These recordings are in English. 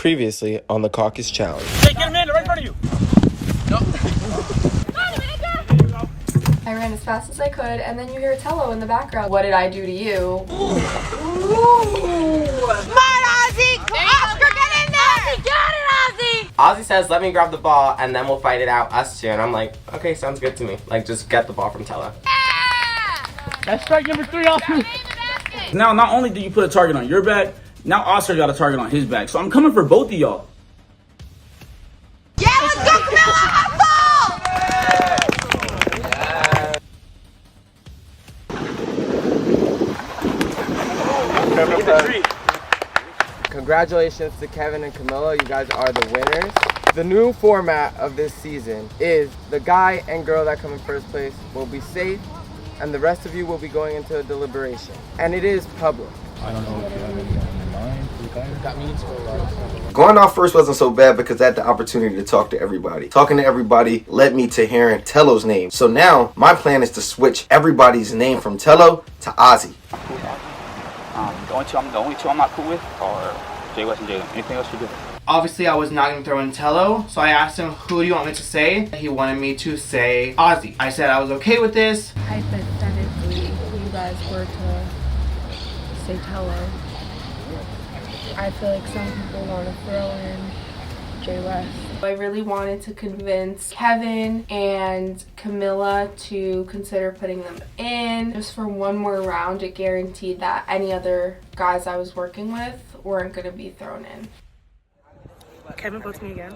Previously on the Caucus Challenge. Hey, get Amanda right in front of you. No. I ran as fast as I could, and then you hear Tello in the background. What did I do to you? Come on, Ozzy! Oscar, get in there! Ozzy, got it, Ozzy! Ozzy says, let me grab the ball, and then we'll fight it out, us two. And I'm like, okay, sounds good to me. Like, just get the ball from Tello. Yeah! That's strike number 3, Oscar. Now, not only do you put a target on your back, now Oscar got a target on his back. So I'm coming for both of y'all. Yeah, let's go, Camilla! Ball! Congratulations to Kevin and Camilla, you guys are the winners. The new format of this season is the guy and girl that come in first place will be safe, and the rest of you will be going into a deliberation. And it is public. I don't know if you have anything in mind for the guy. That means for a lot. Going off first wasn't so bad because I had the opportunity to talk to everybody. Talking to everybody led me to hearing Tello's name. So now my plan is to switch everybody's name from Tello to Ozzy. The only two I'm not cool with are J.West and Tello. Anything else you do? Obviously, I was not going to throw in Tello, so I asked him, who do you want me to say? He wanted me to say Ozzy. I said I was okay with this. Hypothetically, if you guys were to say Tello, I feel like some people want to throw in J.West. I really wanted to convince Kevin and Camilla to consider putting them in. Just for one more round, it guaranteed that any other guys I was working with weren't going to be thrown in. Kevin votes me again.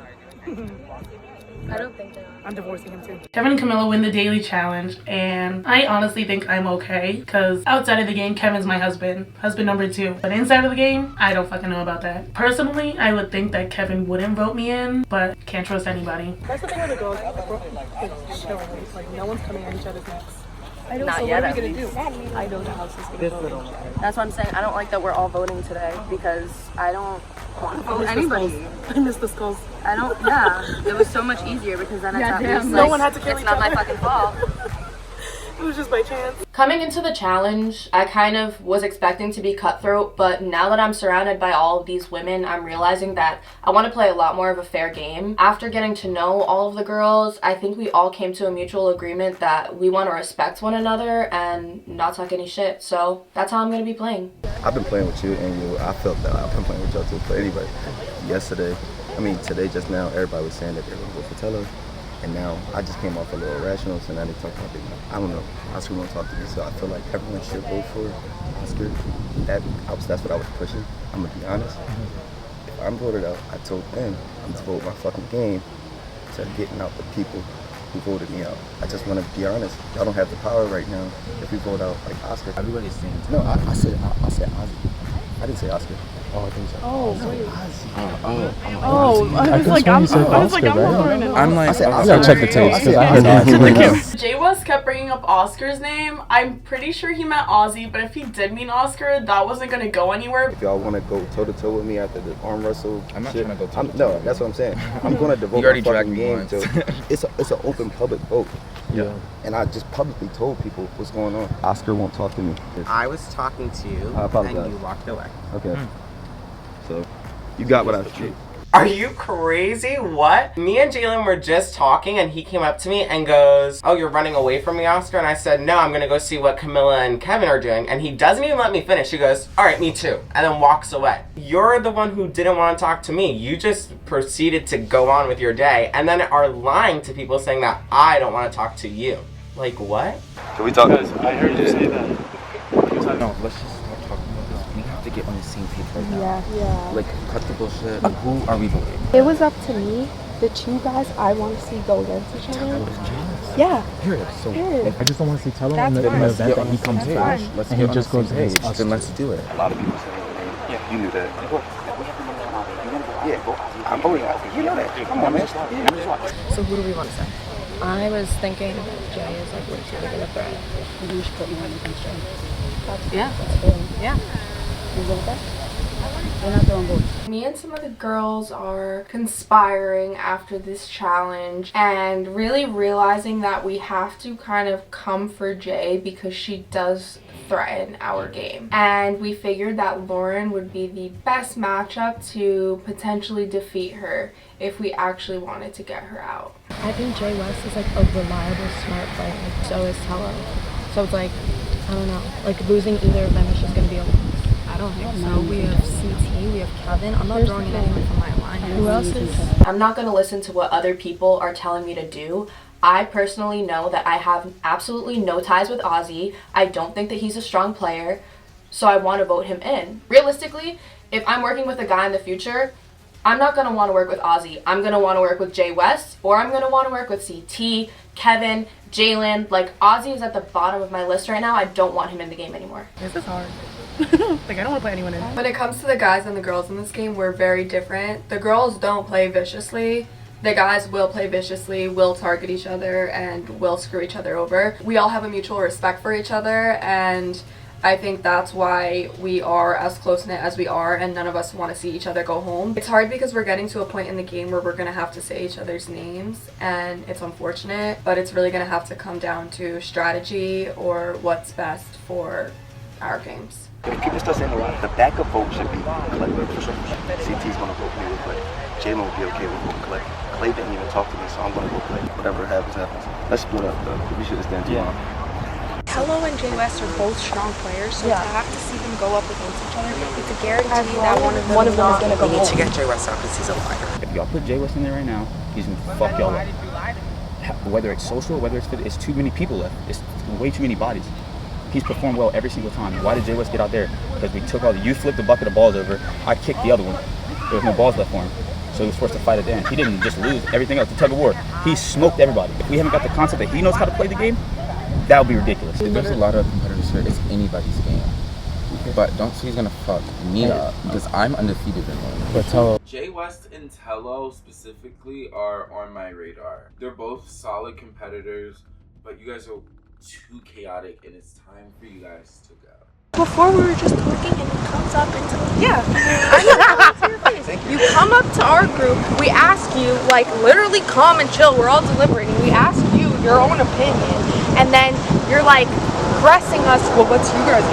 I don't think so. I'm divorcing him too. Kevin and Camilla win the daily challenge, and I honestly think I'm okay because outside of the game, Kevin's my husband number 2. But inside of the game, I don't fucking know about that. Personally, I would think that Kevin wouldn't vote me in, but can't trust anybody. That's the thing with the girls. It's chilling. Like no one's coming at each other's necks. I don't. Not So yet, what are we at gonna do? I know the house is gonna vote. That's what I'm saying. I don't like that we're all voting today because I don't want to vote anybody. I miss the skulls. I don't. Yeah, it was so much easier because then it's at least no like, one had to kill it's each not my other. fucking fault. It was just by chance. Coming into the challenge, I kind of was expecting to be cutthroat, but now that I'm surrounded by all of these women, I'm realizing that I want to play a lot more of a fair game. After getting to know all of the girls, I think we all came to a mutual agreement that we want to respect one another and not talk any shit. So that's how I'm going to be playing. I've been playing with you and I felt that I've been playing with y'all too. But anyway, today just now, everybody was saying that they were going to go for Tello. And now I just came off a little irrational, so now they talk about it. I don't know. Oscar won't talk to me, so I feel like everyone should vote for Oscar. That's what I was pushing. I'm gonna be honest. If I'm voted out, I told them I'm to vote my fucking game instead of getting out the people who voted me out. I just want to be honest. Y'all don't have the power right now. If we vote out like Oscar, everybody's saying no. I said Ozzy. I didn't say Oscar. Oh, I think so. Oh, wait. I was like, I'm I gotta check the tapes because I heard Ozzy. J.West kept bringing up Oscar's name. I'm pretty sure he meant Ozzy, but if he did mean Oscar, that wasn't gonna go anywhere. If y'all want to go toe to toe with me after the arm wrestle, I'm not trying to go toe to toe. No, that's what I'm saying. I'm going to devote my fucking game to. It's an open public vote. Yeah. And I just publicly told people what's going on. Oscar won't talk to me. I was talking to you, and you walked away. Okay. So, you got what I said. Are you crazy? What? Me and Jalen were just talking and he came up to me and goes, oh, you're running away from me, Oscar? And I said, no, I'm gonna go see what Camilla and Kevin are doing. And he doesn't even let me finish. He goes, all right, me too. And then walks away. You're the one who didn't want to talk to me. You just proceeded to go on with your day and then are lying to people saying that I don't want to talk to you. Like, what? Can we talk? I heard you say that. No, let's just start talking about this. We have to get on the same page right now. Yeah. Like, cut the bullshit. Who are we voting? It was up to me. The 2 guys I want to see go against each other. Yeah. Period. So, I just don't want to see Tello in the let's event get that on he the comes same back page. Let's and get he on just the goes same against page. us. Then let's do it. A lot of people say yeah, you knew that. Yeah, I'm voting out. You know that. Come on, man. So who do we want to say? I was thinking Jay is like way too big of a threat. Maybe we should put him against Jay. Yeah. Yeah. You vote that? We're not throwing votes. Me and some of the girls are conspiring after this challenge and really realizing that we have to kind of come for Jay because she does threaten our game. And we figured that Lauren would be the best matchup to potentially defeat her if we actually wanted to get her out. I think J.West is like a reliable, smart player. So is Tello. So it's like, I don't know, like losing either of them is just gonna be a loss. I don't think so. We have CT, we have Kevin. I'm not throwing in anyone from my line. Who else is? I'm not gonna listen to what other people are telling me to do. I personally know that I have absolutely no ties with Ozzy. I don't think that he's a strong player, so I want to vote him in. Realistically, if I'm working with a guy in the future, I'm not going to want to work with Ozzy. I'm going to want to work with J.West, or I'm going to want to work with CT, Kevin, Jalen. Like, Ozzy is at the bottom of my list right now. I don't want him in the game anymore. This is hard. Like, I don't want to play anyone in. When it comes to the guys and the girls in this game, we're very different. The girls don't play viciously. The guys will play viciously, will target each other, and will screw each other over. We all have a mutual respect for each other, and I think that's why we are as close-knit as we are, and none of us want to see each other go home. It's hard because we're getting to a point in the game where we're going to have to say each other's names, and it's unfortunate, but it's really going to have to come down to strategy or what's best for our games. People still saying a lot. The backup vote should be collective. CT's going to vote me real quick. Jalen will be okay with voting collective. Clay didn't even talk to me, so I'm going to vote Clay. Whatever happens, happens. Let's split up, though. We should stand tomorrow. Tello and J.West are both strong players, so to have to see them go up against each other, it's a guarantee that one of them is going to go home. We need to get J.West out because he's a liar. If y'all put J.West in there right now, he's going to fuck y'all up. Whether it's social, whether it's too many people left. It's way too many bodies. He's performed well every single time. Why did J.West get out there? Because we took you flipped the bucket of balls over, I kicked the other one. There was no balls left for him. So he was forced to fight at the end. He didn't just lose everything else. The tug of war. He smoked everybody. If we haven't got the concept that he knows how to play the game, that would be ridiculous. There's a lot of competitors here. It's anybody's game. But don't say he's gonna fuck me up because I'm undefeated in one. But Tello. J.West and Tello specifically are on my radar. They're both solid competitors, but you guys are too chaotic, and it's time for you guys to go. Before we were just talking and it comes up and yeah. I know, to your face. You come up to our group, we ask you, like literally calm and chill, we're all deliberating, we ask you your own opinion, and then you're like pressing us, well what's you guys'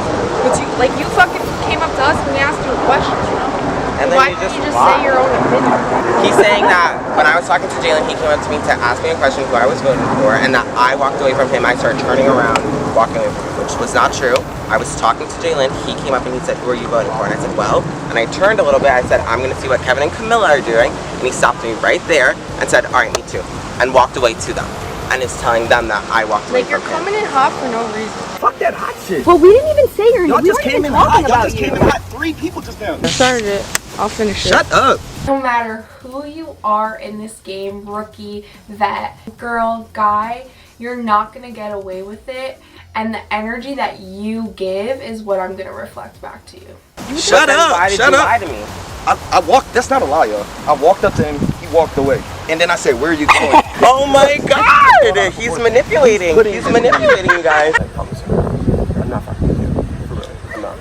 like you fucking came up to us and we asked you a question, you know? And then why can't you just say your own opinion? He's saying that when I was talking to Jalen, he came up to me to ask me a question who I was voting for, and that I walked away from him. I started turning around, walking away from him, which was not true. I was talking to Jalen, he came up and he said, who are you voting for? And I said, well, and I turned a little bit, I said, I'm going to see what Kevin and Camilla are doing, and he stopped me right there and said, all right, me too, and walked away to them. And is telling them that I walked away from him. Like, you're coming in hot for no reason. Fuck that hot shit. Well, we didn't even say your name. Y'all We just weren't came even in hot. talking Y'all about just you. came in hot. 3 people just now. I started it. I'll finish it. Shut up. No matter who you are in this game, rookie, vet, girl, guy, you're not going to get away with it. And the energy that you give is what I'm going to reflect back to you. Shut up. Why did Shut you up. lie to me? I walked, that's not a lie, y'all. I walked up to him, he walked away. And then I said, where are you going? Oh my god! He's manipulating. He's manipulating you guys. I'm not fucking with you. For real. I'm not.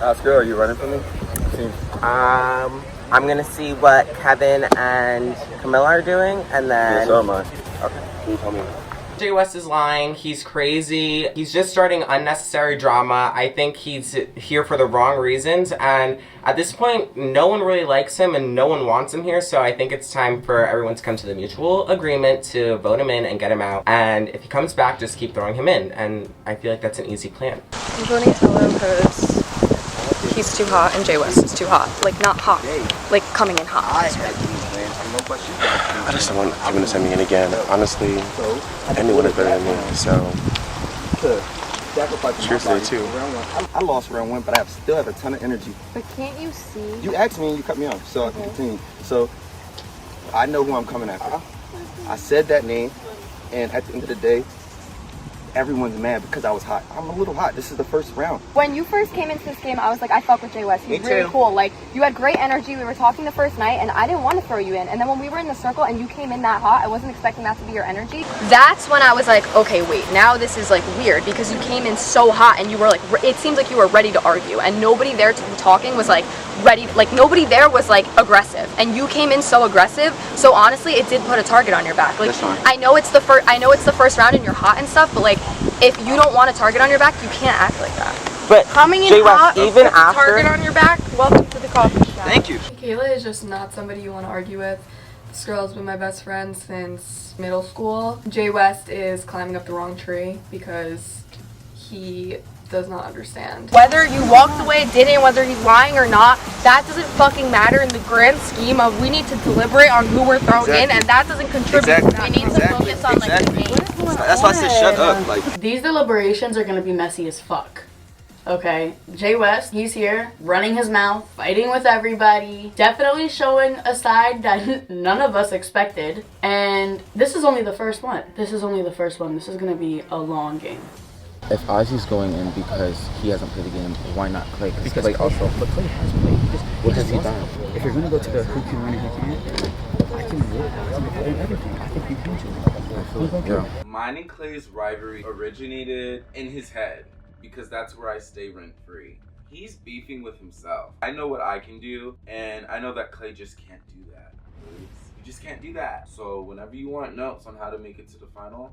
Oscar, are you running for me? I'm gonna see what Kevin and Camilla are doing, and then... Yeah, so am I. Okay, can you tell me? J.West is lying. He's crazy. He's just starting unnecessary drama. I think he's here for the wrong reasons, and at this point, no one really likes him and no one wants him here, so I think it's time for everyone to come to the mutual agreement to vote him in and get him out. And if he comes back, just keep throwing him in, and I feel like that's an easy plan. I'm voting Tello because he's too hot and J.West is too hot. Like, not hot. Like, coming in hot. I just don't want him to send me in again. Honestly, anyone is better than me, so seriously too. I lost round 1, but I still have a ton of energy. But can't you see? You asked me and you cut me off, so I can continue. So I know who I'm coming after. I said that name, and at the end of the day, everyone's mad because I was hot. I'm a little hot. This is the first round. When you first came into this game, I was like, I fuck with J.West. He's really cool. Like, you had great energy. We were talking the first night, and I didn't want to throw you in. And then when we were in the circle and you came in that hot, I wasn't expecting that to be your energy. That's when I was like, okay, wait, now this is like weird because you came in so hot and you were like, it seems like you were ready to argue, and nobody there talking was like ready, like nobody there was like aggressive, and you came in so aggressive. So honestly, it did put a target on your back. Like, I know it's the first round and you're hot and stuff, but like, if you don't want a target on your back, you can't act like that. But Coming in J.West, hot, even with a after. target on your back, welcome to the Caucus chat. Thank you. Michaela is just not somebody you want to argue with. This girl has been my best friend since middle school. J.West is climbing up the wrong tree because he does not understand. Whether you walked away, didn't, whether he's lying or not, that doesn't fucking matter in the grand scheme of we need to deliberate on who we're throwing in, and that doesn't contribute to that. We need to focus on like the game. That's why I said shut up. Like, These deliberations are gonna be messy as fuck. Okay, J.West, he's here, running his mouth, fighting with everybody, definitely showing a side that none of us expected. And this is only the first one. This is only the first one. This is gonna be a long game. If Ozzy's going in because he hasn't played the game, why not Clay? Because Clay Clay also. But Clay has played. What has he done? If you're gonna go to the who can win and who can't, I can win everything. I think you can too. Yeah. Mine and Clay's rivalry originated in his head because that's where I stay rent free. He's beefing with himself. I know what I can do, and I know that Clay just can't do that. You just can't do that. So whenever you want notes on how to make it to the final,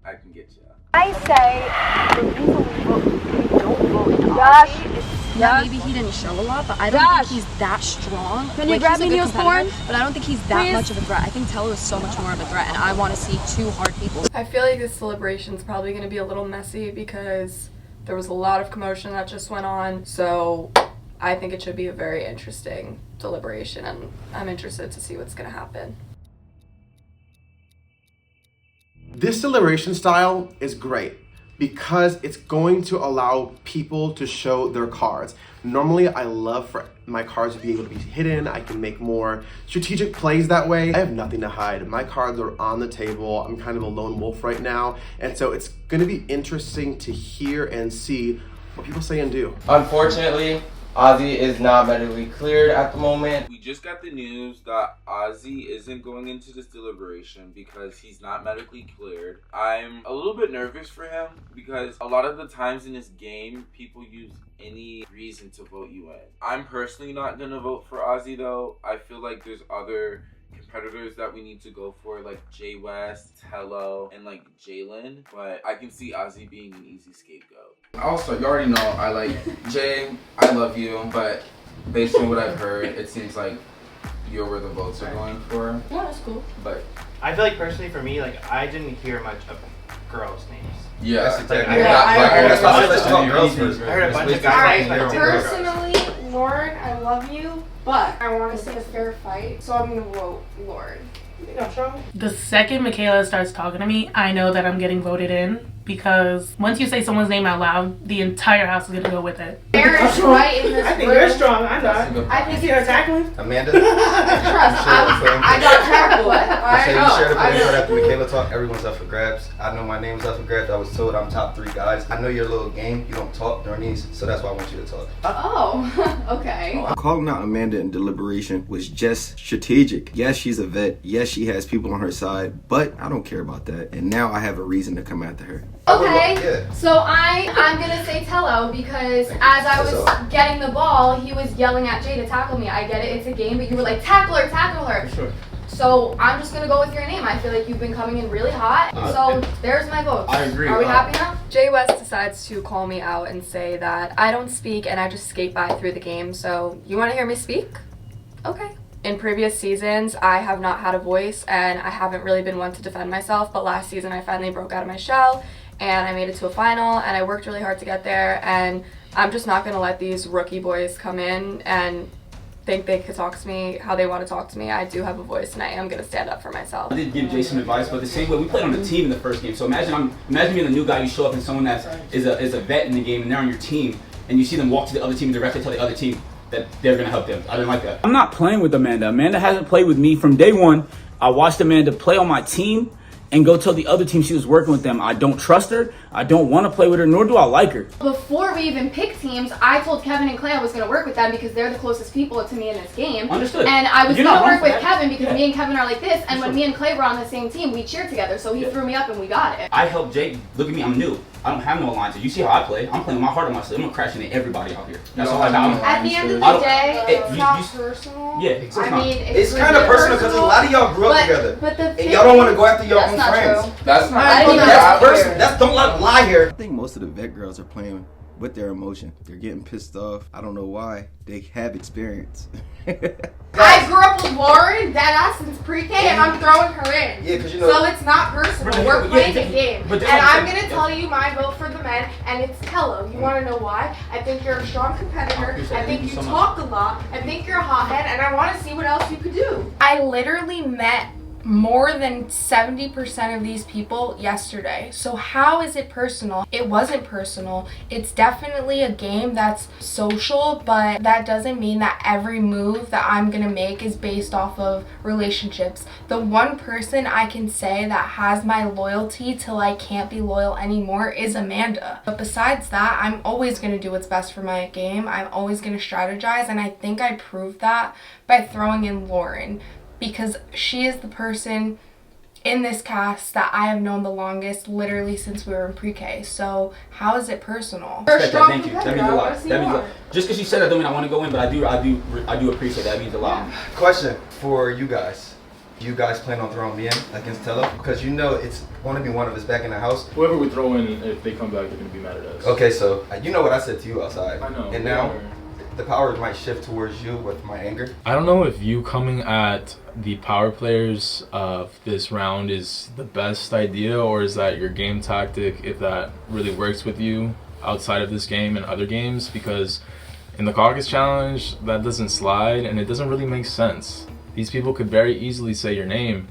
I can get you. I say the reason we don't vote in Ozzy is maybe he didn't show a lot, but I don't think he's that strong. Can you grab me Neosporin? But I don't think he's that much of a threat. I think Tello is so much more of a threat, and I want to see two hard people. I feel like this deliberation is probably going to be a little messy because there was a lot of commotion that just went on. So I think it should be a very interesting deliberation, and I'm interested to see what's going to happen. This deliberation style is great because it's going to allow people to show their cards. Normally, I love for my cards to be able to be hidden. I can make more strategic plays that way. I have nothing to hide. My cards are on the table. I'm kind of a lone wolf right now. And so it's gonna be interesting to hear and see what people say and do. Unfortunately, Ozzy is not medically cleared at the moment. We just got the news that Ozzy isn't going into this deliberation because he's not medically cleared. I'm a little bit nervous for him because a lot of the times in this game, people use any reason to vote you in. I'm personally not gonna vote for Ozzy though. I feel like there's other competitors that we need to go for, like J.West, Tello, and like Jalen, but I can see Ozzy being an easy scapegoat. Also, you already know I like Jay. I love you, but based on what I've heard, it seems like you're where the votes are going for. Yeah, that's cool. But I feel like personally for me, like I didn't hear much of girls' names. yeah, That's exactly. I heard a bunch of guys. Personally, Lauren, I love you, but I want to see a fair fight, so I'm gonna vote Lauren. The second Michaela starts talking to me, I know that I'm getting voted in because once you say someone's name out loud, the entire house is gonna go with it. Eric's right in this I think room. you're strong. I'm not. I think you see her tackling? Amanda, Trust, I got tackled. I said you shared it right after Michaela talk. Everyone's up for grabs. I know my name's up for grabs. I was told I'm top 3 guys. I know your little game. You don't talk during these, so that's why I want you to talk. Oh, okay. Calling out Amanda in deliberation was just strategic. Yes, she's a vet. Yes, she has people on her side, but I don't care about that. And now I have a reason to come after her. Okay, so I'm gonna say Tello because as I was getting the ball, he was yelling at Jay to tackle me. I get it, it's a game, but you were like, tackle her, tackle her. Sure. So I'm just gonna go with your name. I feel like you've been coming in really hot. So there's my vote. I agree. Are we happy now? J.West decides to call me out and say that I don't speak and I just skate by through the game. So you want to hear me speak? Okay. In previous seasons, I have not had a voice and I haven't really been one to defend myself, but last season I finally broke out of my shell and I made it to a final and I worked really hard to get there, and I'm just not going to let these rookie boys come in and think they could talk to me how they want to talk to me. I do have a voice and I am going to stand up for myself. I did give Jason advice, but the same way we played on the team in the first game. So imagine being the new guy, you show up and someone that is a vet in the game and they're on your team and you see them walk to the other team and directly tell the other team that they're gonna help them. I didn't like that. I'm not playing with Amanda. Amanda hasn't played with me from day one. I watched Amanda play on my team and go tell the other team she was working with them. I don't trust her. I don't want to play with her, nor do I like her. Before we even picked teams, I told Kevin and Clay I was going to work with them because they're the closest people to me in this game. Understood. And I was going to work with Kevin because Yeah. me and Kevin are like this, and when me and Clay were on the same team, we cheered together, so he threw me up and we got it. I helped Jake. Look at me, I'm new. I don't have no alliances. You see how I play. I'm playing with my heart on my sleeve. I'm gonna crash into everybody out here. That's all I got. At the end of the day, it's not personal. Yeah, I mean, it's kind of personal because a lot of y'all grew up together. But the and y'all don't want to go after your own friends. That's not That's personal. That's don't lie here. I think most of the vet girls are playing with their emotion. They're getting pissed off. I don't know why. They have experience. I grew up with Lauren, deadass since pre-K, and I'm throwing her in. Yeah, because you know. So it's not personal. We're playing a game. And I'm going to tell you my vote for the men, and it's Tello. You want to know why? I think you're a strong competitor. I think you talk a lot. I think you're a hothead, and I want to see what else you could do. I literally met more than 70% of these people yesterday. So how is it personal? It wasn't personal. It's definitely a game that's social, but that doesn't mean that every move that I'm gonna make is based off of relationships. The one person I can say that has my loyalty till I can't be loyal anymore is Amanda. But besides that, I'm always gonna do what's best for my game. I'm always gonna strategize, and I think I proved that by throwing in Lauren, because she is the person in this cast that I have known the longest, literally since we were in pre-K. So how is it personal? You're a strong Thank you. That means a lot. That means a lot. Just because you said that don't mean I want to go in, but I do appreciate that. That means a lot. Question for you guys. Do you guys plan on throwing me in against Tello? Because you know it's going to be one of us back in the house. Whoever we throw in, if they come back, they're going to be mad at us. Okay, so you know what I said to you outside. I know. And now the power might shift towards you with my anger. I don't know if you coming at the power players of this round is the best idea, or is that your game tactic, if that really works with you outside of this game and other games, because in the Caucus challenge that doesn't slide and it doesn't really make sense. These people could very easily say your name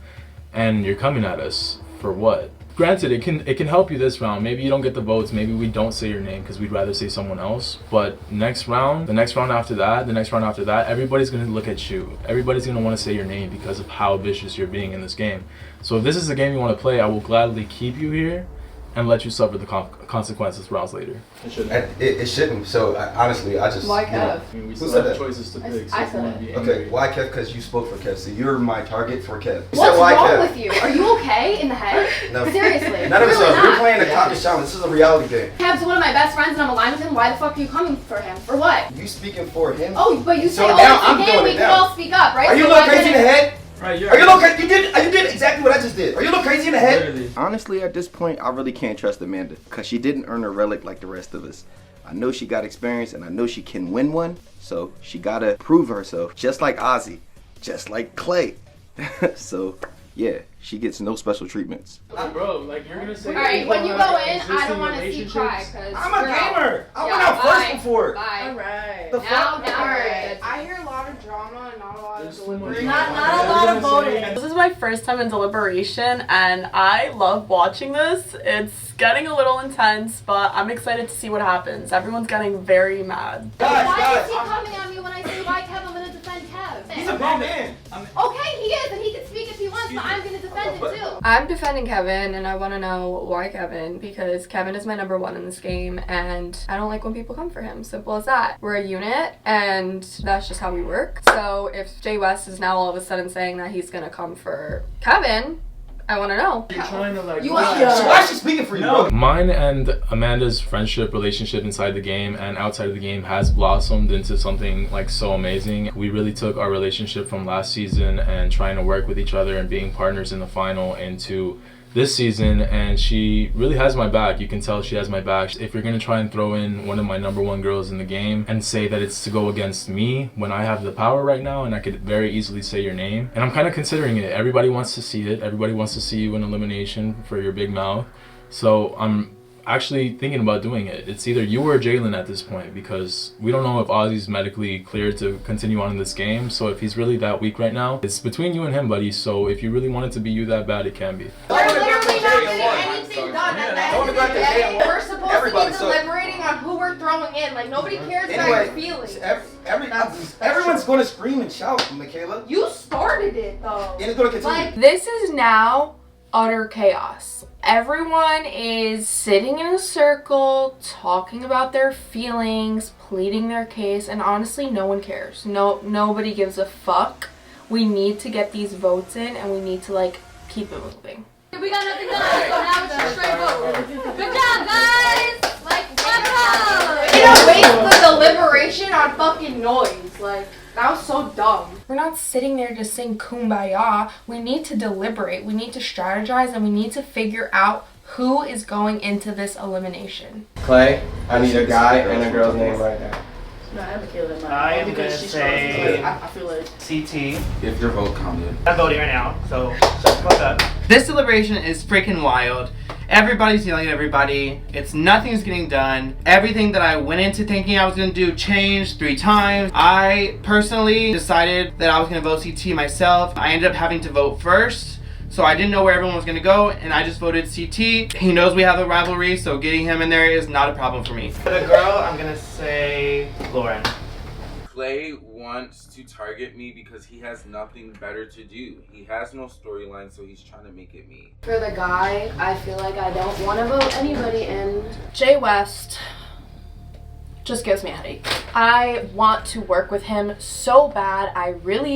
and you're coming at us for what? Granted, it can help you this round. Maybe you don't get the votes. Maybe we don't say your name because we'd rather say someone else. But next round, the next round after that, the next round after that, everybody's going to look at you. Everybody's going to want to say your name because of how vicious you're being in this game. So if this is the game you want to play, I will gladly keep you here and let you suffer the consequences rounds later. It shouldn't. It shouldn't. So honestly, I just. Why Kev? I mean, we still have choices to pick. I said it. Okay, why Kev? Because you spoke for Kev. So you're my target for Kev. What's wrong with you? Are you okay in the head? No. Seriously. None of us really are. We're playing a Caucus challenge. This is a reality game. Kev's one of my best friends and I'm aligned with him. Why the fuck are you coming for him? For what? You speaking for him? Oh, but you say, so now it's a game, we can all speak up, right? Are you a So little why crazy in the couldn't- head? Right, Are you a little crazy? You did exactly what I just did. Are you a little crazy in the head? Honestly, at this point, I really can't trust Amanda because she didn't earn a relic like the rest of us. I know she got experience and I know she can win one, so she gotta prove herself, just like Ozzy, just like Clay. So, yeah, she gets no special treatments. Bro, like you're gonna say. Alright, when you go in, I don't want to see you cry. I'm a gamer. I went out first before. Bye. Alright. The fuck? Alright. I hear a lot of drama and not a lot of deliberation. Not a lot of voting. This is my first time in Deliberation, and I love watching this. It's getting a little intense, but I'm excited to see what happens. Everyone's getting very mad. Why is he coming at me when I say why Kev? I'm gonna defend Kev. He's a grown man. Okay, he is, and he can speak if he wants, but I'm gonna defend him too. I'm defending Kevin, and I want to know why Kevin, because Kevin is my number one in this game, and I don't like when people come for him. Simple as that. We're a unit, and that's just how we work. So if J.West is now all of a sudden saying that he's gonna come for Kevin, I want to know. You're trying to like. Why is she speaking for you, bro? Mine and Amanda's friendship relationship inside the game and outside of the game has blossomed into something like so amazing. We really took our relationship from last season and trying to work with each other and being partners in the final into this season, and she really has my back. You can tell she has my back. If you're gonna try and throw in one of my #1 girls in the game and say that it's to go against me when I have the power right now and I could very easily say your name, and I'm kind of considering it. Everybody wants to see it. Everybody wants to see you in elimination for your big mouth. So I'm actually thinking about doing it. It's either you or Jalen at this point, because we don't know if Ozzy's medically cleared to continue on in this game. So if he's really that weak right now, it's between you and him, buddy. So if you really want it to be you that bad, it can be. We're literally not getting anything done at the end of the day. We're supposed to be deliberating on who we're throwing in. Like, nobody cares about your feelings. Everyone's going to scream and shout, Michaela. You started it, though. And it's going to continue. Like, This is now utter chaos. Everyone is sitting in a circle, talking about their feelings, pleading their case, and honestly, no one cares. Nobody gives a fuck. We need to get these votes in, and we need to, like, keep it moving. You're We got nothing done, so now it's just straight vote. Good job, guys! Like, let's go! You don't waste the deliberation on fucking noise. Like, that was so dumb. We're not sitting there to sing kumbaya. We need to deliberate. We need to strategize, and we need to figure out who is going into this elimination. Clay, I need a guy and a girl's name right now. No, I have Michaela in mind. I am going to say I feel like CT. If your vote counted. I'm voting right now, so shut the fuck up. This deliberation is freaking wild. Everybody's yelling at everybody. Nothing's getting done. Everything that I went into thinking I was going to do changed 3 times. I personally decided that I was going to vote CT myself. I ended up having to vote first. So I didn't know where everyone was going to go, and I just voted CT. He knows we have a rivalry, so getting him in there is not a problem for me. For the girl, I'm going to say Lauren. Clay wants to target me because he has nothing better to do. He has no storyline, so he's trying to make it me. For the guy, I feel like I don't want to vote anybody in. J.West just gives me a headache. I want to work with him so bad. I want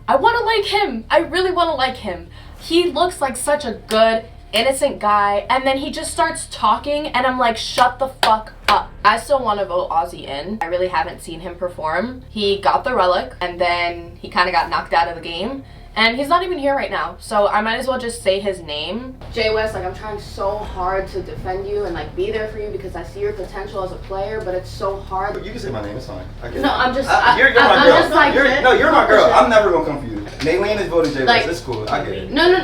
to like him. I really want to like him. He looks like such a good, innocent guy, and then he just starts talking, and I'm like, shut the fuck up. I still want to vote Ozzy in. I really haven't seen him perform. He got the relic, and then he kind of got knocked out of the game, and he's not even here right now, so I might as well just say his name. J.West, like, I'm trying so hard to defend you and like be there for you because I see your potential as a player, but it's so hard. You can say my name, it's fine. I get No, it. I'm just You're my I'm girl. just like You're my girl. I'm never gonna come for you. Naylene is voting J-West. Like, it's cool. I get it. No, you're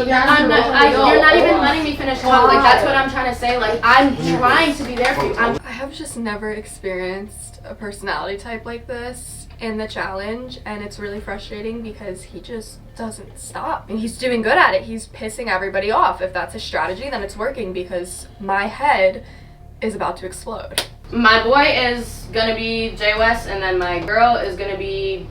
not even letting me finish talking. Like, that's what I'm trying to say. Like, I'm trying to be there for you. I have just never experienced a personality type like this in the challenge, and it's really frustrating because he just doesn't stop. And he's doing good at it. He's pissing everybody off. If that's his strategy, then it's working because my head is about to explode. My boy is gonna be J.West, and then my girl is gonna be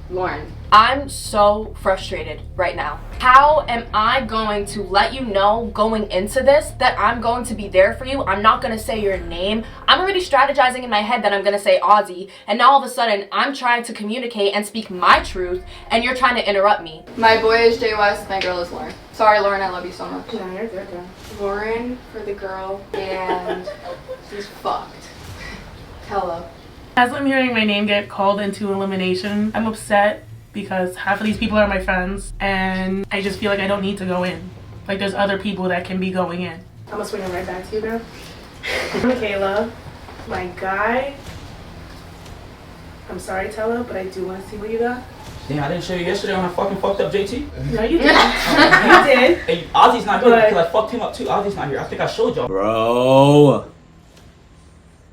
Lauren. I'm so frustrated right now. How am I going to let you know going into this that I'm going to be there for you? I'm not going to say your name. I'm already strategizing in my head that I'm going to say Ozzy, and now all of a sudden I'm trying to communicate and speak my truth, and you're trying to interrupt me. My boy is J.West, my girl is Lauren. Sorry, Lauren, I love you so much. No, you're good, girl. Lauren for the girl, and she's fucked. Tello. As I'm hearing my name get called into elimination, I'm upset because half of these people are my friends, and I just feel like I don't need to go in. Like, there's other people that can be going in. I'm gonna swing it right back to you, girl. Michaela, my guy. I'm sorry, Tello, but I do want to see what you got. Damn, I didn't show you yesterday when I fucking fucked up JT. No, you didn't. You did. Hey, Ozzy's not here because I fucked him up too. Ozzy's not here. I think I showed y'all. Bro,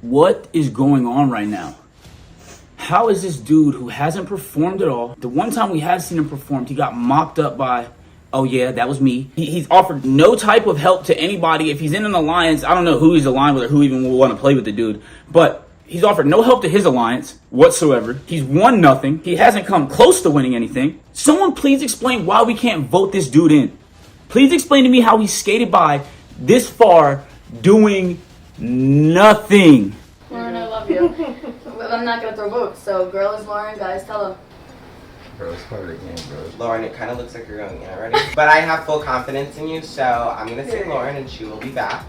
what is going on right now? How is this dude who hasn't performed at all, the one time we had seen him perform, he got mocked up by, oh yeah, that was me. He's offered no type of help to anybody. If he's in an alliance, I don't know who he's aligned with or who even will want to play with the dude, but he's offered no help to his alliance whatsoever. He's won nothing. He hasn't come close to winning anything. Someone please explain why we can't vote this dude in. Please explain to me how he skated by this far doing nothing. Lauren, I love you. But I'm not gonna throw votes. So, girl is Lauren, guys, Tello. Bro, it's part of the game, bro. Lauren, it kind of looks like you're going in already. But I have full confidence in you, so I'm going to say Lauren, and she will be back.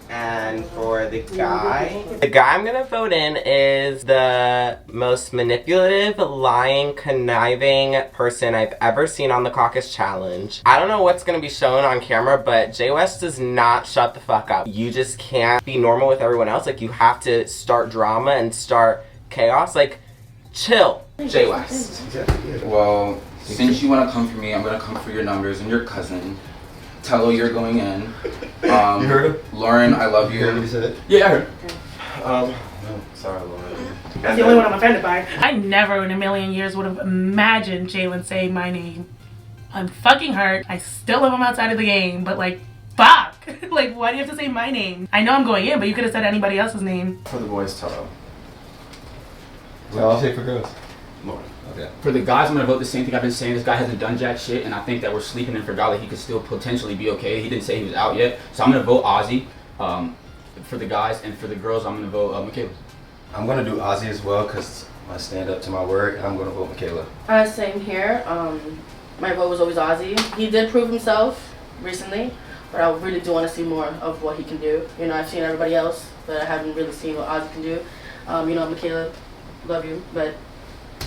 And for the guy I'm going to vote in is the most manipulative, lying, conniving person I've ever seen on the Caucus Challenge. I don't know what's going to be shown on camera, but J.West does not shut the fuck up. You just can't be normal with everyone else. Like, you have to start drama and start chaos. Like, chill, J.West. Well, since you want to come for me, I'm going to come for your numbers and your cousin. Tello, you're going in. You heard him? Lauren, I love you. You heard what he said? Yeah, I heard. No, sorry, Lauren. That's the only one I'm offended by. I never in a million years would have imagined Jalen saying my name. I'm fucking hurt. I still love him outside of the game, but like, fuck. Like, why do you have to say my name? I know I'm going in, but you could have said anybody else's name. For the boys, Tello. What did you say for girls? Lauren. Okay. For the guys, I'm gonna vote the same thing I've been saying. This guy hasn't done jack shit, and I think that we're sleeping and forgot that he could still potentially be okay. He didn't say he was out yet, so I'm gonna vote Ozzy for the guys, and for the girls, I'm gonna vote Michaela. I'm gonna do Ozzy as well because I stand up to my word, and I'm gonna vote Michaela. Same here. My vote was always Ozzy. He did prove himself recently, but I really do want to see more of what he can do. You know, I've seen everybody else, but I haven't really seen what Ozzy can do. You know, Michaela, love you, but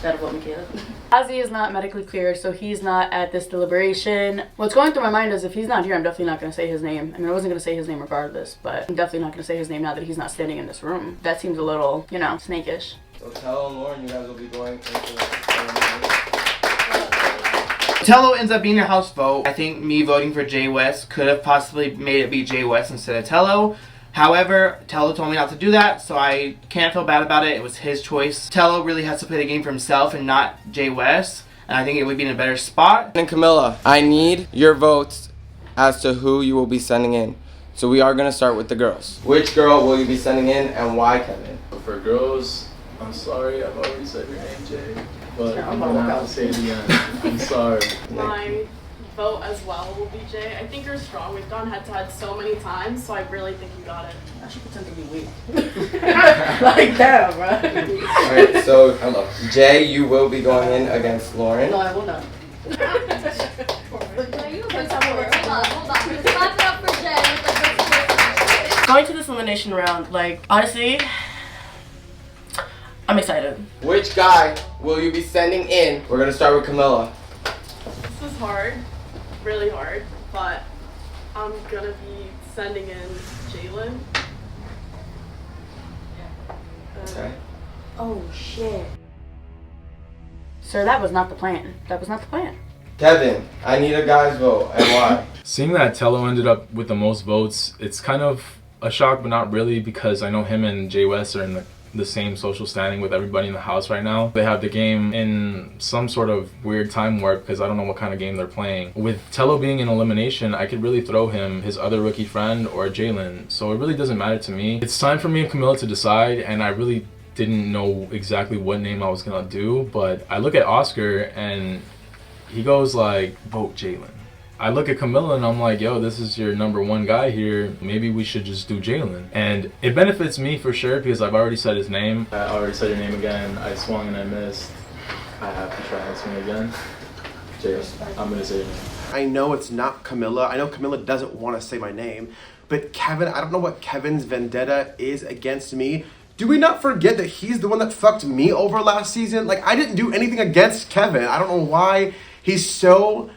gotta vote Michaela. Ozzy is not medically cleared, so he's not at this deliberation. What's going through my mind is if he's not here, I'm definitely not going to say his name. I mean, I wasn't going to say his name regardless, but I'm definitely not going to say his name now that he's not standing in this room. That seems a little, you know, snakish. So Tello and Lauren, you guys will be going into Tello ends up being a house vote. I think me voting for J.West could have possibly made it be J.West instead of Tello. However, Tello told me not to do that, so I can't feel bad about it. It was his choice. Tello really has to play the game for himself and not J.West, and I think it would be in a better spot. And Camilla, I need your votes as to who you will be sending in. So we are going to start with the girls. Which girl will you be sending in and why, Kevin? For girls, I'm sorry, I've already said your name, Jay, but I'm gonna have to say it again. I'm sorry. My vote as well will be Jay. I think you're strong. We've gone head to head so many times, so I really think you got it. I should pretend to be weak. Like that, bro. Alright, so Jay, you will be going in against Lauren. No, I will not. Going to this elimination round, like, honestly, I'm excited. Which guy will you be sending in? We're going to start with Camilla. This is hard, really hard, but I'm gonna be sending in Jalen. Okay. Oh, shit. Sir, that was not the plan. That was not the plan. Kevin, I need a guy's vote, and why? Seeing that Tello ended up with the most votes, it's kind of a shock, but not really, because I know him and J.West are in the same social standing with everybody in the house right now. They have the game in some sort of weird time warp because I don't know what kind of game they're playing. With Tello being in elimination, I could really throw him his other rookie friend or Jalen, so it really doesn't matter to me. It's time for me and Camilla to decide, and I really didn't know exactly what name I was gonna do, but I look at Oscar and he goes like, vote Jalen. I look at Camilla and I'm like, yo, this is your #1 guy here. Maybe we should just do Jalen. And it benefits me for sure because I've already said his name. I already said your name again. I swung and I missed. I have to try and swing again. Jay, I'm gonna say your name. I know it's not Camilla. I know Camilla doesn't want to say my name. But Kevin, I don't know what Kevin's vendetta is against me. Do we not forget that he's the one that fucked me over last season? Like, I didn't do anything against Kevin. I don't know why he's so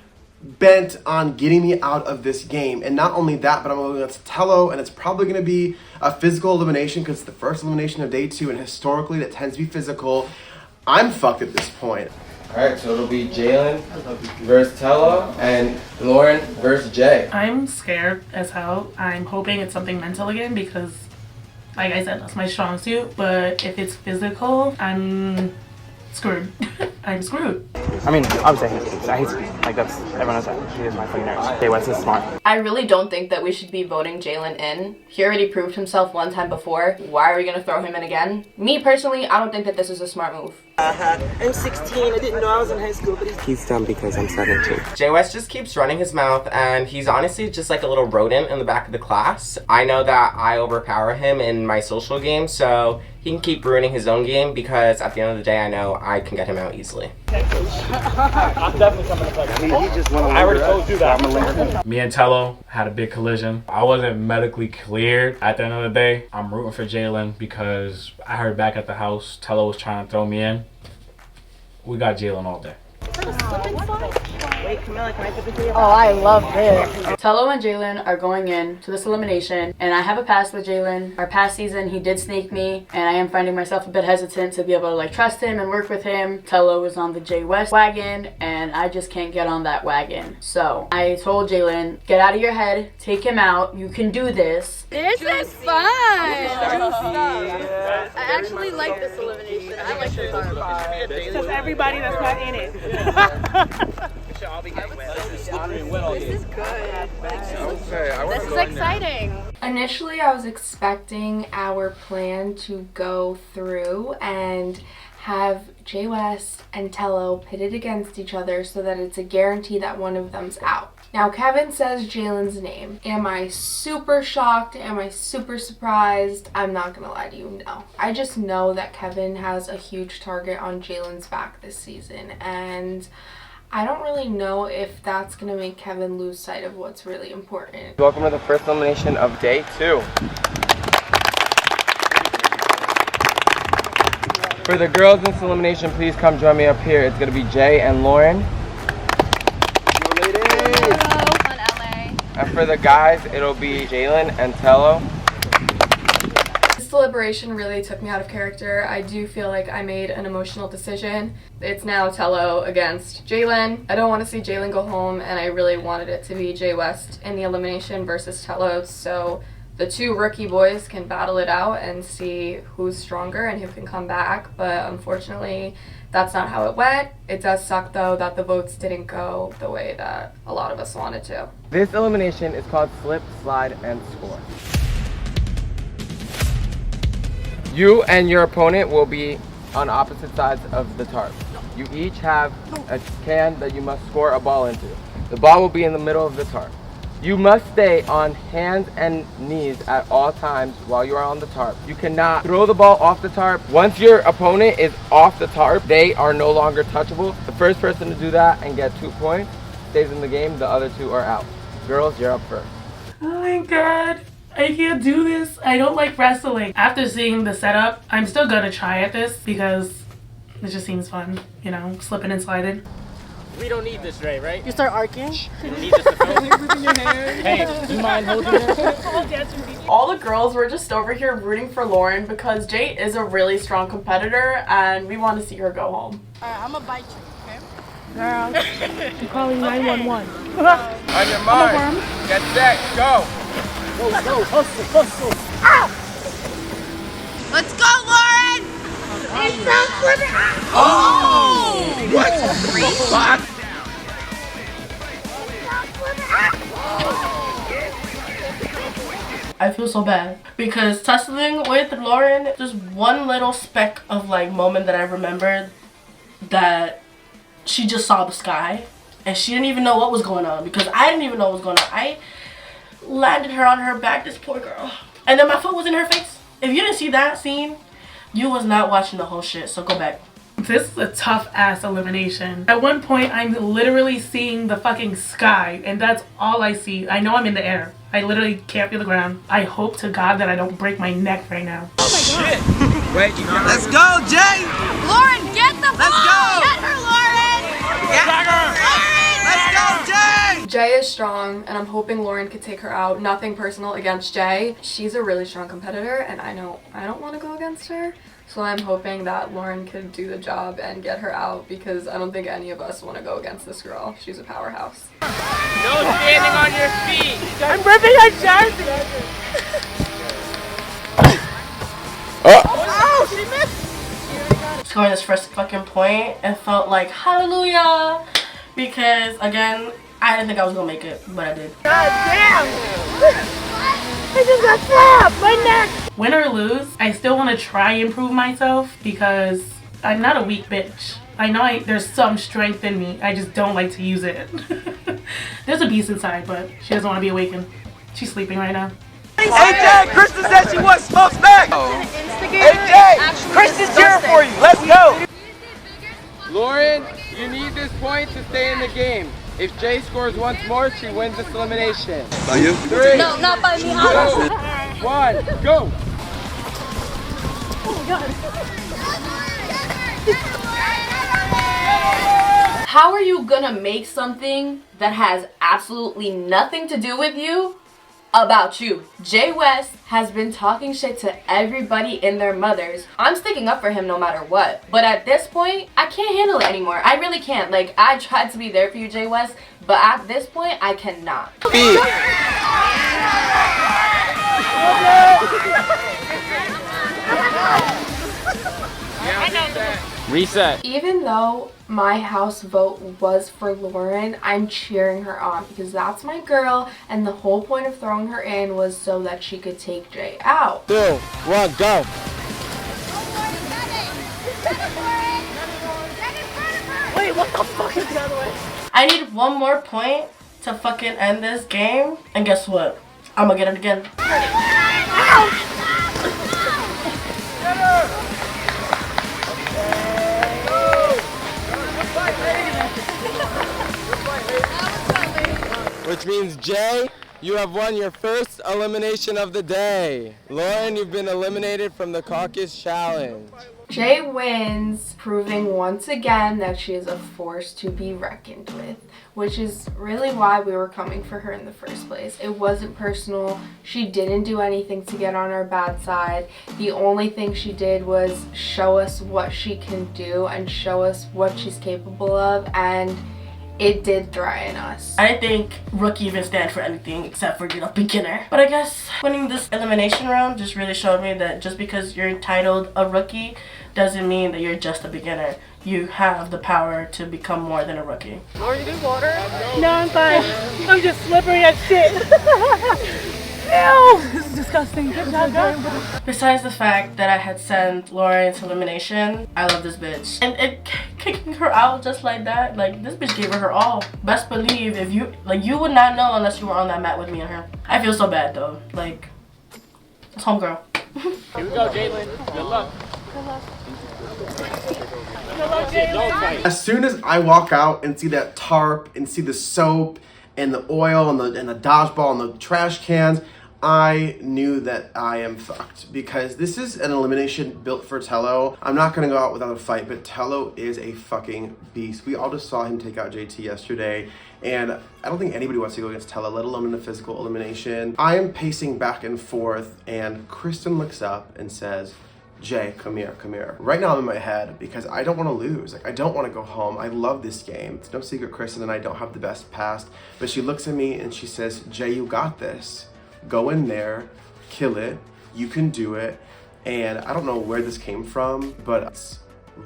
bent on getting me out of this game. And not only that, but I'm going against Tello, and it's probably going to be a physical elimination because it's the first elimination of day 2, and historically that tends to be physical. I'm fucked at this point. Alright, so it'll be Jalen versus Tello and Lauren versus Jay. I'm scared as hell. I'm hoping it's something mental again because, like I said, that's my strong suit. But if it's physical, I'm screwed. I'm screwed. I mean, obviously I hate speed. I hate speed. Like, that's, everyone knows that. She is my fucking nurse. J.West is smart. I really don't think that we should be voting Jalen in. He already proved himself one time before. Why are we gonna throw him in again? Me personally, I don't think that this is a smart move. I'm 16. I didn't know I was in high school, but He's dumb because I'm 17. J.West just keeps running his mouth, and he's honestly just like a little rodent in the back of the class. I know that I overpower him in my social game, so he can keep ruining his own game because at the end of the day, I know I can get him out easily. I'm definitely coming to play. I mean, he just went I already told you that. I'm a linger. Me and Tello had a big collision. I wasn't medically cleared. At the end of the day, I'm rooting for Jalen because I heard back at the house, Tello was trying to throw me in. We got Jalen all day. Wait, Camilla, can I put this in your Oh, I love this. Tello and Jalen are going in to this elimination, and I have a past with Jalen. Our past season, he did snake me, and I am finding myself a bit hesitant to be able to like trust him and work with him. Tello was on the J.West wagon, and I just can't get on that wagon. So I told Jalen, get out of your head, take him out. You can do this. This is fun. I actually like this elimination. I like this part. Because everybody that's not in it. This is good. This is exciting. Initially, I was expecting our plan to go through and have J.West and Tello pitted against each other so that it's a guarantee that one of them's out. Now, Kevin says Jalen's name. Am I super shocked? Am I super surprised? I'm not gonna lie to you, no. I just know that Kevin has a huge target on Jalen's back this season, and I don't really know if that's gonna make Kevin lose sight of what's really important. Welcome to the first elimination of day 2. For the girls in this elimination, please come join me up here. It's gonna be Jay and Lauren. And for the guys, it'll be Jalen and Tello. This deliberation really took me out of character. I do feel like I made an emotional decision. It's now Tello against Jalen. I don't want to see Jalen go home, and I really wanted it to be J.West in the elimination versus Tello, so the two rookie boys can battle it out and see who's stronger and who can come back. But unfortunately, that's not how it went. It does suck though that the votes didn't go the way that a lot of us wanted to. This elimination is called Slip, Slide, and Score. You and your opponent will be on opposite sides of the tarp. You each have a can that you must score a ball into. The ball will be in the middle of the tarp. You must stay on hands and knees at all times while you are on the tarp. You cannot throw the ball off the tarp. Once your opponent is off the tarp, they are no longer touchable. The first person to do that and get 2 points stays in the game. The other 2 are out. Girls, you're up first. Oh my god. I can't do this. I don't like wrestling. After seeing the setup, I'm still gonna try at this because it just seems fun, you know, slipping and sliding. We don't need this, Dre, right? You start arcing? You don't need this to film. Hey, do you mind holding this? All the girls were just over here rooting for Lauren because Jay is a really strong competitor and we want to see her go home. Alright, I'm gonna bite you, okay? Girl, I'm calling 911. On your mark, get set, go! Go, hustle, hustle. Let's go, Lauren! It's so flipping. Oh! What? 3 spots? I feel so bad because tussling with Lauren, just one little speck of like moment that I remembered that she just saw the sky and she didn't even know what was going on because I didn't even know what was going on. I landed her on her back, this poor girl, and then my foot was in her face. If you didn't see that scene, you was not watching the whole shit, so go back. This is a tough ass elimination. At one point, I'm literally seeing the fucking sky, and that's all I see. I know I'm in the air. I literally can't feel the ground. I hope to God that I don't break my neck right now. Oh my god. Wait, let's go, Jay! Lauren, get the ball! Let's go! Get her, Lauren! Get her! Let's go, Jay! Jay is strong, and I'm hoping Lauren could take her out. Nothing personal against Jay. She's a really strong competitor, and I know I don't want to go against her. So I'm hoping that Lauren could do the job and get her out because I don't think any of us want to go against this girl. She's a powerhouse. No standing on your feet. I'm ripping your jersey. Oh, she missed! Scoring this first fucking point, it felt like hallelujah because again, I didn't think I was gonna make it, but I did. God damn! I just got slapped. My neck. Win or lose, I still want to try and prove myself because I'm not a weak bitch. I know there's some strength in me. I just don't like to use it. There's a beast inside, but she doesn't want to be awakened. She's sleeping right now. AJ, Kristen said she wants smokes back. AJ, Kristen's cheering for you. Let's go. Lauren, you need this point to stay in the game. If Jay scores once more, she wins this elimination. By you? 3, No, not by me. 2, 1, go. Oh my god. How are you gonna make something that has absolutely nothing to do with you about you? J.West has been talking shit to everybody in their mothers. I'm sticking up for him no matter what. But at this point, I can't handle it anymore. I really can't. Like, I tried to be there for you, J.West, but at this point, I cannot. Reset. Even though my house vote was for Lauren, I'm cheering her on because that's my girl, and the whole point of throwing her in was so that she could take Jay out. 2, 1, go. Wait, what the fuck is the other way? I need one more point to fucking end this game, and guess what? I'm gonna get it again. which means Jay, you have won your first elimination of the day. Lauren, you've been eliminated from the Caucus Challenge. Jay wins, proving once again that she is a force to be reckoned with, which is really why we were coming for her in the first place. It wasn't personal. She didn't do anything to get on our bad side. The only thing she did was show us what she can do and show us what she's capable of, and it did threaten us. I didn't think rookie even stand for anything except for, beginner. But I guess winning this elimination round just really showed me that just because you're entitled a rookie doesn't mean that you're just a beginner. You have the power to become more than a rookie. Lauren, you need water? No, I'm fine. I'm just slippery as shit. Ew! This is disgusting. Good job, girl. Besides the fact that I had sent Lauren to elimination, I love this bitch. And kicking her out just like that, this bitch gave her all. Best believe if you, you would not know unless you were on that mat with me and her. I feel so bad though. It's homegirl. Here we go, Jalen. Good luck. Good luck. Good luck, Jalen. As soon as I walk out and see that tarp and see the soap and the oil and the dodgeball and the trash cans, I knew that I am fucked, because this is an elimination built for Tello. I'm not gonna go out without a fight, but Tello is a fucking beast. We all just saw him take out JT yesterday, and I don't think anybody wants to go against Tello, let alone in a physical elimination. I am pacing back and forth, and Kristen looks up and says, Jay, come here, come here. Right now I'm in my head because I don't want to lose. I don't want to go home. I love this game. It's no secret Kristen and I don't have the best past, but she looks at me and she says, Jay, you got this. Go in there, kill it, you can do it. And I don't know where this came from, but it's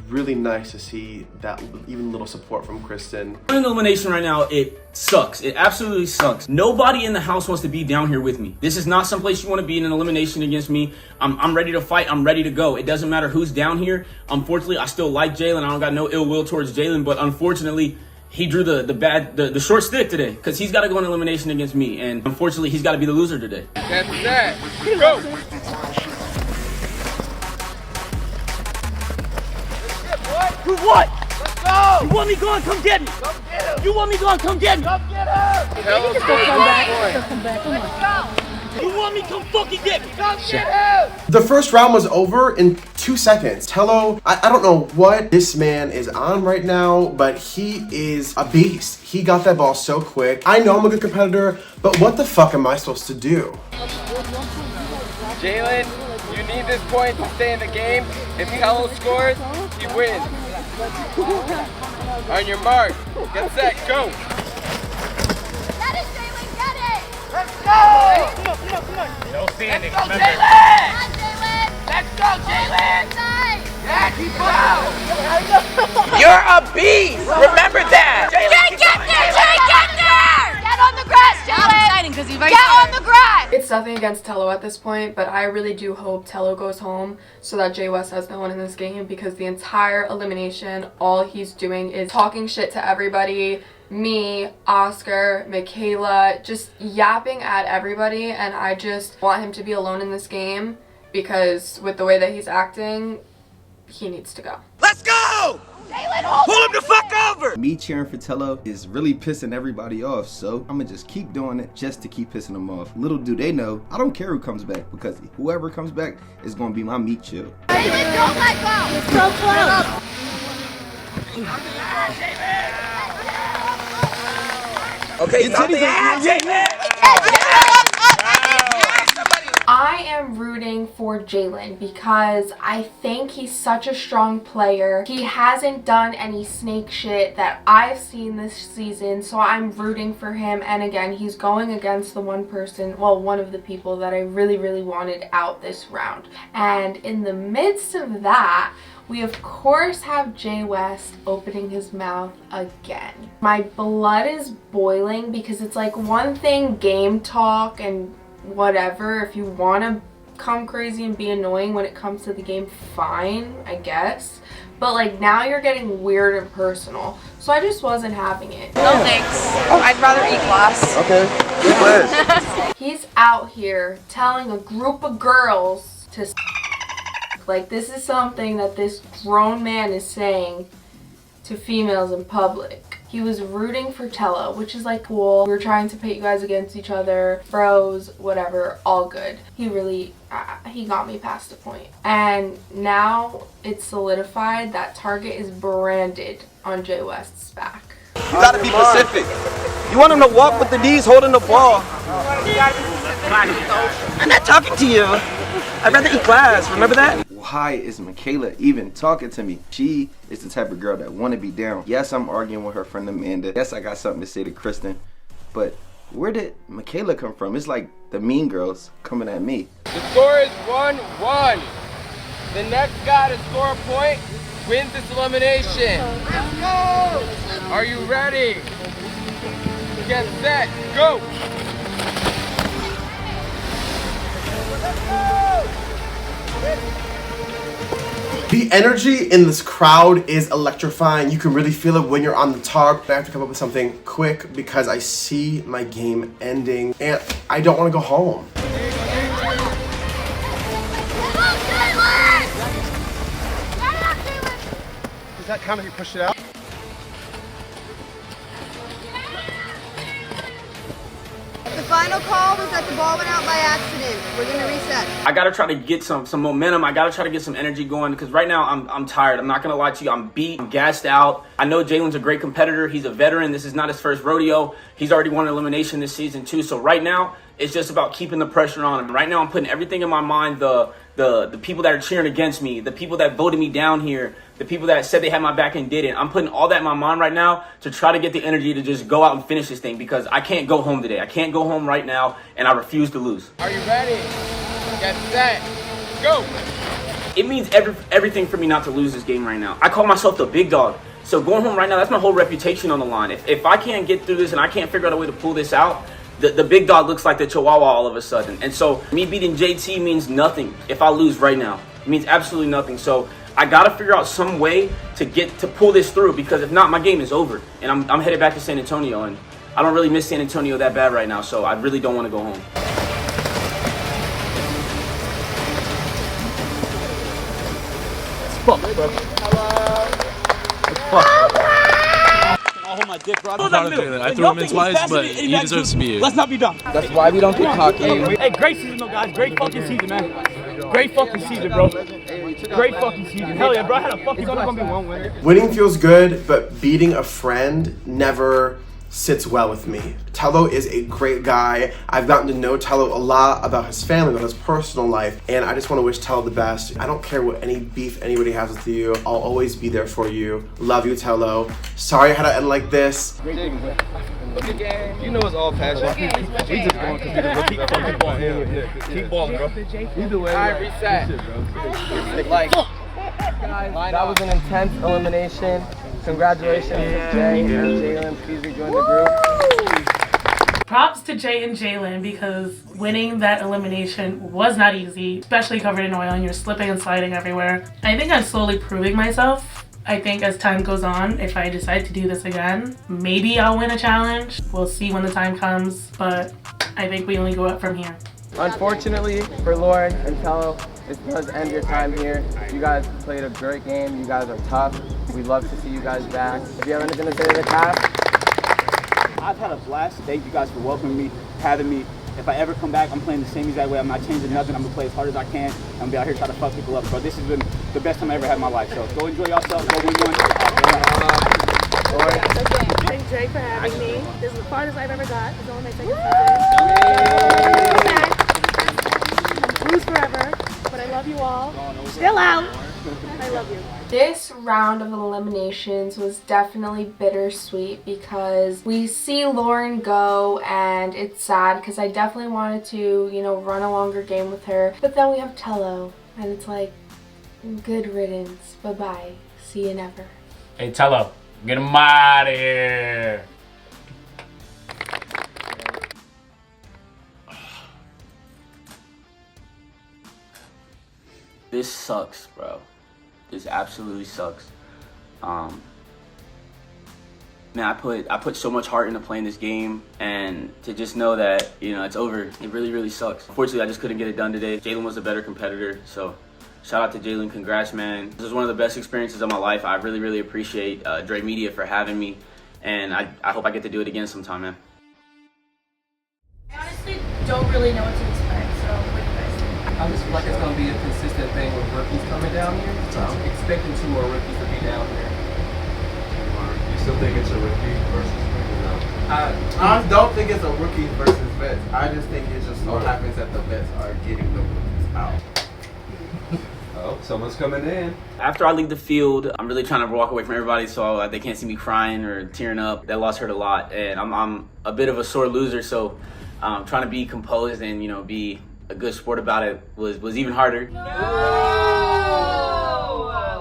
really nice to see that even little support from Kristen. In elimination right now, it sucks. It absolutely sucks. Nobody in the house wants to be down here with me. This is not someplace you want to be in an elimination against me. I'm ready to fight. I'm ready to go. It doesn't matter who's down here. Unfortunately, I still like Jalen. I don't got no ill will towards Jalen, but unfortunately, he drew the short stick today because he's got to go in elimination against me, and unfortunately, he's got to be the loser today. That's that. Go. For what? Let's go. You want me gone? Come get me. Come get him. You want me gone? Come get me. Come get him. Tell him Come back. Come on. You want me? Come fucking get me. Come get him. The first round was over in 2 seconds. Tello, I don't know what this man is on right now, but he is a beast. He got that ball so quick. I know I'm a good competitor, but what the fuck am I supposed to do? Jalen, you need this point to stay in the game. If Tello scores, he wins. On your mark, get set, go. Get it, Jalen, get it! Let's go! Come on. No standing. Let's go, Remember. Jalen! Come on, Jalen! Let's go, Jalen! Nice! Yeah, keep out! You're a beast! Remember that! Jay, get there! Jay, get there! Get on the grass, Jalen! Exciting because he's right Get on the grass! It's nothing against Tello at this point, but I really do hope Tello goes home so that J.West has no one in this game, because the entire elimination, all he's doing is talking shit to everybody. Me, Oscar, Michaela, just yapping at everybody, and I just want him to be alone in this game, because with the way that he's acting, he needs to go. Let's go! Pull him the fuck over! Me cheering for Tello is really pissing everybody off, so I'm gonna just keep doing it just to keep pissing them off. Little do they know, I don't care who comes back, because whoever comes back is gonna be my meat shield. Jalen, don't let go! It's so close! Okay, it's on the ass, Jalen! I am rooting for Jalen because I think he's such a strong player. He hasn't done any snake shit that I've seen this season, so I'm rooting for him. And again, he's going against the one of the people that I really, really wanted out this round. And in the midst of that, we of course have J.West opening his mouth again. My blood is boiling because it's like one thing game talk and whatever, if you want to come crazy and be annoying when it comes to the game, fine, I guess. But like now you're getting weird and personal. So I just wasn't having it. No thanks. I'd rather eat glass. Okay, eat glass. He's out here telling a group of girls to like, this is something that this grown man is saying to females in public. He was rooting for Tello, which is like cool. We were trying to pit you guys against each other, bros, whatever, all good. He really, he got me past the point. And now it's solidified that target is branded on J.West's back. You gotta be specific. You want him to walk with the knees holding the ball. I'm not talking to you. I'd rather eat glass, remember that? Why is Michaela even talking to me? She is the type of girl that want to be down. Yes, I'm arguing with her friend Amanda. Yes, I got something to say to Kristen. But where did Michaela come from? It's like the mean girls coming at me. The score is 1-1. The next guy to score a point wins this elimination. Let's go! Are you ready? Get set, go! The energy in this crowd is electrifying. You can really feel it when you're on the top. I have to come up with something quick because I see my game ending and I don't want to go home. Does that count if you push it out? The final call was that the ball went out by accident. We're gonna reset. I gotta try to get some momentum. I gotta try to get some energy going because right now I'm tired. I'm not gonna lie to you. I'm beat. I'm gassed out. I know Jalen's a great competitor. He's a veteran. This is not his first rodeo. He's already won an elimination this season too. So right now it's just about keeping the pressure on him. Right now I'm putting everything in my mind. The people that are cheering against me, the people that voted me down here, the people that said they had my back and didn't. I'm putting all that in my mind right now to try to get the energy to just go out and finish this thing because I can't go home today. I can't go home right now, and I refuse to lose. Are you ready? Get set, go! It means everything for me not to lose this game right now. I call myself the big dog. So going home right now, that's my whole reputation on the line. If I can't get through this and I can't figure out a way to pull this out, the big dog looks like the Chihuahua all of a sudden. And so me beating JT means nothing if I lose right now. It means absolutely nothing. So I got to figure out some way to pull this through because if not, my game is over. And I'm headed back to San Antonio. And I don't really miss San Antonio that bad right now. So I really don't want to go home. Fuck, bro. Fuck. I'll hold my dick, bro. I threw him in twice, but he deserves to be here. Let's not be done. That's why we don't get cocky. Hey, great season, though, guys. Great fucking season, man. Great fucking season, bro. Great fucking season. Hell yeah, bro. I had a fucking gonna be one winner. Winning feels good, but beating a friend never sits well with me. Tello is a great guy. I've gotten to know Tello a lot about his family, about his personal life, and I just want to wish Tello the best. I don't care what any beef anybody has with you. I'll always be there for you. Love you, Tello. Sorry I had to end like this. You know it's all passion. We just going because we just keep fucking balling. Keep balling, bro. Either way. All right, reset. Like, that was an intense elimination. Congratulations to Jay and Jalen. Please rejoin the group. Props to Jay and Jalen because winning that elimination was not easy, especially covered in oil and you're slipping and sliding everywhere. I think I'm slowly proving myself. I think as time goes on, if I decide to do this again, maybe I'll win a challenge. We'll see when the time comes, but I think we only go up from here. Unfortunately for Lauren and Tello, this does end your time here. You guys played a great game. You guys are tough. We'd love to see you guys back. If you have anything to say to the cast? I've had a blast. Thank you guys for welcoming me, having me. If I ever come back, I'm playing the same exact way. I'm not changing nothing. I'm gonna play as hard as I can. I'm gonna be out here trying to fuck people up, bro. This has been the best time I ever had in my life. So go enjoy yourself. Go win one. Thank Jay for having me. This is the farthest I've ever got. It's only my second season. Lose forever, but I love you all. Still out. I love you. This round of eliminations was definitely bittersweet because we see Lauren go and it's sad because I definitely wanted to, you know, run a longer game with her. But then we have Tello and it's like, good riddance. Bye-bye. See you never. Hey, Tello, get him out of here. This sucks, bro. This absolutely sucks. Man, I put so much heart into playing this game, and to just know that, you know, it's over, it really, really sucks. Unfortunately, I just couldn't get it done today. Jalen was a better competitor, so shout out to Jalen. Congrats, man. This is one of the best experiences of my life. I really, really appreciate Dre.Media for having me. and I hope I get to do it again sometime, man. I honestly don't really know what to expect, so what do you guys think? I just feel like it's going to be a consistent thing with rookies coming down here. So I'm expecting 2 more rookies to be down here. You still think it's a rookie versus vet? No. I don't think it's a rookies versus vets. I just think it just so happens that the vets are getting the rookies out. Oh, someone's coming in. After I leave the field, I'm really trying to walk away from everybody so they can't see me crying or tearing up. That loss hurt a lot, and I'm a bit of a sore loser, so trying to be composed and be a good sport about it was even harder. No!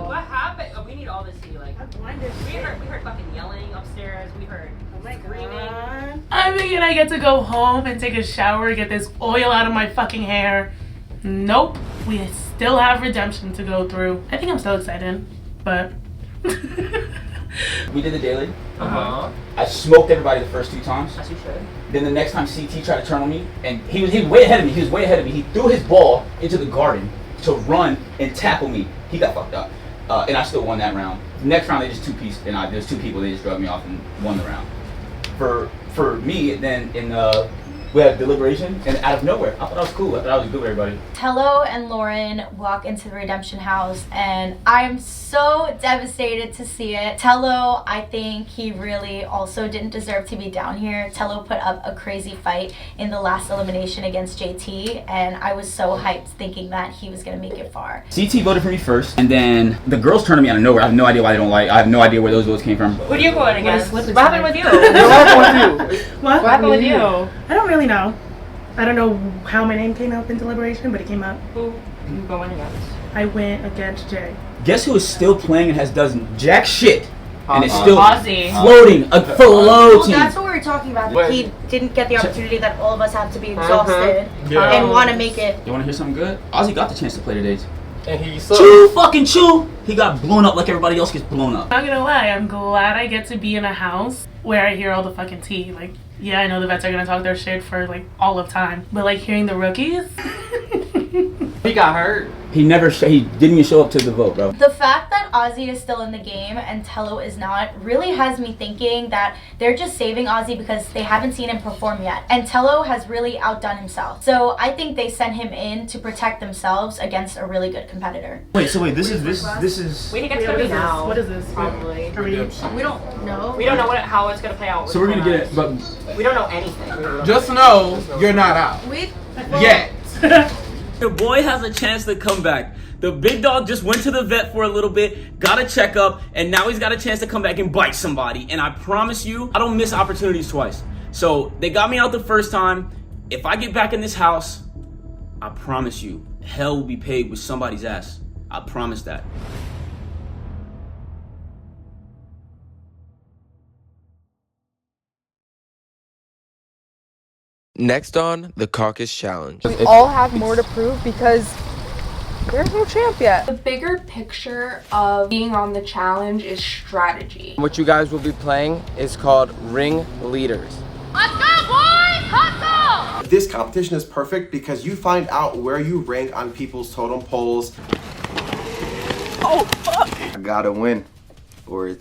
What happened? Oh, we need all this to be like. We heard fucking yelling upstairs. We heard screaming. I'm thinking I get to go home and take a shower, get this oil out of my fucking hair. Nope, we still have redemption to go through. I think I'm so excited, but We did the daily. I smoked everybody the first 2 times. As you should. Then the next time CT tried to turn on me, and he was way ahead of me. He threw his ball into the garden to run and tackle me. He got fucked up, and I still won that round. Next round they just 2-pieced, and there's 2 people. They just drugged me off and won the round. For me, then we had Deliberation, and out of nowhere, I thought that was cool. I thought I was good with everybody. Tello and Lauren walk into the redemption house, and I'm so devastated to see it. Tello, I think he really also didn't deserve to be down here. Tello put up a crazy fight in the last elimination against JT, and I was so hyped thinking that he was gonna make it far. CT voted for me first, and then the girls turned me out of nowhere. I have no idea why they don't like. I have no idea where those votes came from. Who are you going against? What happened with you? What happened with you? I don't really know. I don't know how my name came up in Deliberation, but it came up. Who are you going against? I went against Jay. Guess who is still playing and does jack shit, and it's still Ozzy. floating. Well, that's what we were talking about. He didn't get the opportunity that all of us have to be exhausted and want to make it. You want to hear something good? Ozzy got the chance to play today. And he Chew! He got blown up like everybody else gets blown up. Not gonna lie, I'm glad I get to be in a house where I hear all the fucking tea. Like, yeah, I know the vets are gonna talk their shit for like all of time, but like hearing the rookies. He got hurt. He didn't even show up to the vote, bro. The fact that Ozzy is still in the game and Tello is not really has me thinking that they're just saving Ozzy because they haven't seen him perform yet. And Tello has really outdone himself. So I think they sent him in to protect themselves against a really good competitor. Wait, this is. We think it's gonna be now. What is this? Probably. We don't know. We don't know how it's gonna play out. So we're gonna get it, but we don't know anything. Just know you're not out. Yet. Your boy has a chance to come back. The big dog just went to the vet for a little bit, got a checkup, and now he's got a chance to come back and bite somebody. And I promise you, I don't miss opportunities twice. So they got me out the first time. If I get back in this house, I promise you, hell will be paid with somebody's ass. I promise that. Next on the Caucus Challenge. We all have more to prove because there's no champ yet. The bigger picture of being on the challenge is strategy. What you guys will be playing is called Ring Leaders. Let's go, boys! Hustle! This competition is perfect because you find out where you rank on people's totem poles. Oh, fuck! I gotta win, or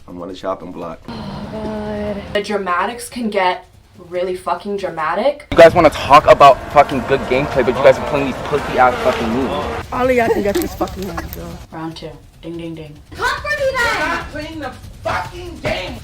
I'm on the chopping block. Oh, God. The dramatics can get really fucking dramatic. You guys want to talk about fucking good gameplay, but you guys are playing these pussy ass fucking moves. All of y'all can get this fucking round, girl. Round 2. Ding, ding, ding. Come for me then! Not playing the fucking game!